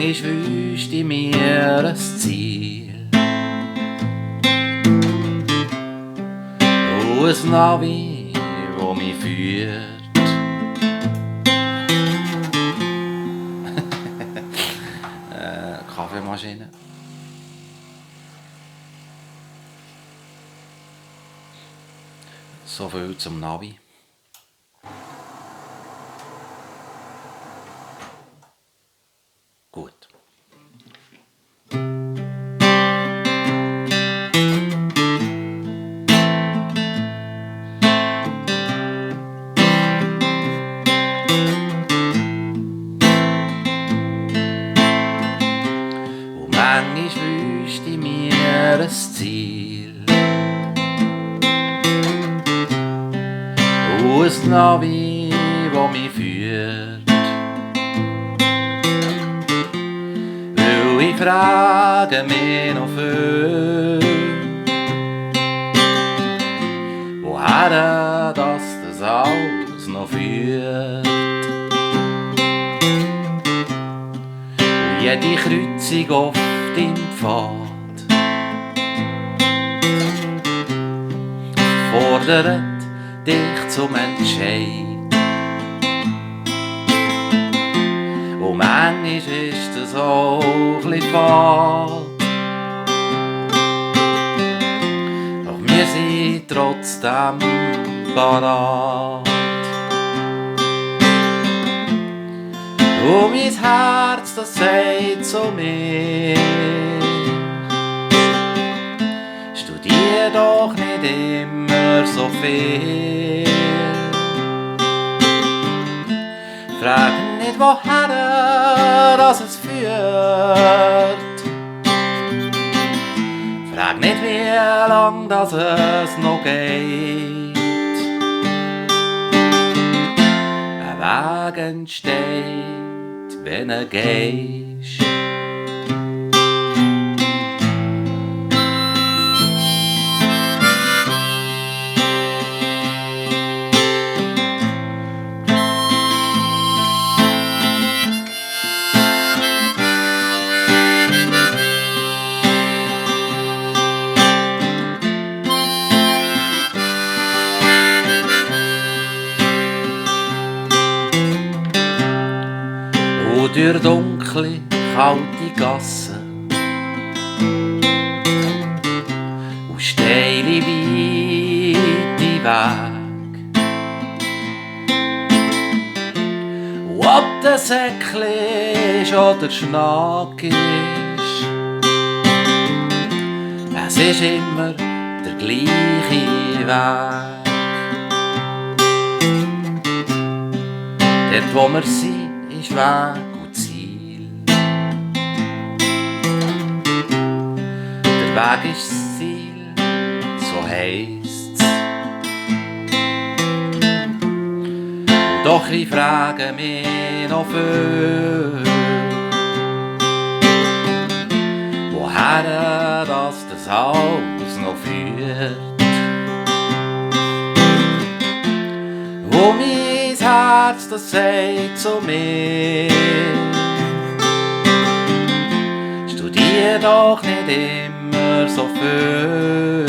manchmal wünschte mir ein Ziel. Und ein Navi, wo mich führt. Kaffeemaschine. So viel zum Navi. Gut. Und manchmal wünschte ich mir ein Ziel. Und ein Navi, wo mich führt. Weil ich frage mich noch viel, woher das alles noch führt. Und jede Kreuzung oft im Pfad fordert dich zum Entscheid. Und manchmal ist es auch ein bisschen fad. Doch wir sind trotzdem parat. Und mein Herz, das sagt zu mir: Studier doch nicht immer so viel. Frag nicht, woher das es führt. Frag nicht, wie lang das es noch geht. Ein Weg entsteht, wenn du gehst. Und durch dunkle, kalte Gassen und steile, weite Wege. Und ob das Säckli ist oder Schnack ist, es ist immer der gleiche Weg. Dort, wo wir sind, ist Weg und Ziel. Der Weg ist das Ziel, so heisst's. Und doch ich frage mich noch viel, woher das alles noch führt. Wo mein Herz, das sagt zu mir: Studier doch nicht immer so viel.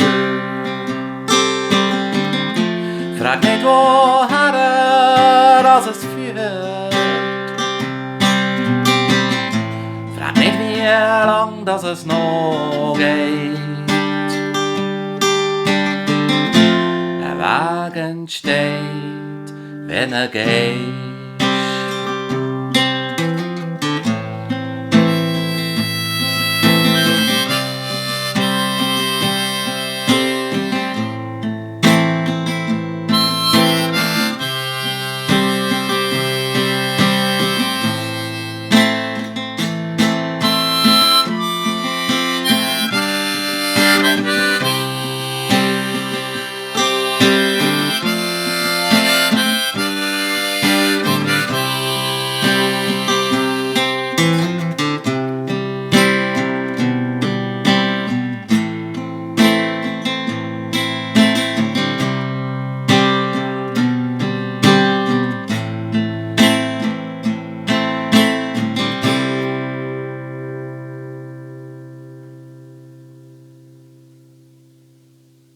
Frag nicht, woher das es führt. Frag nicht, wie lang das es noch geht. Ein Weg entsteht, wenn er geht.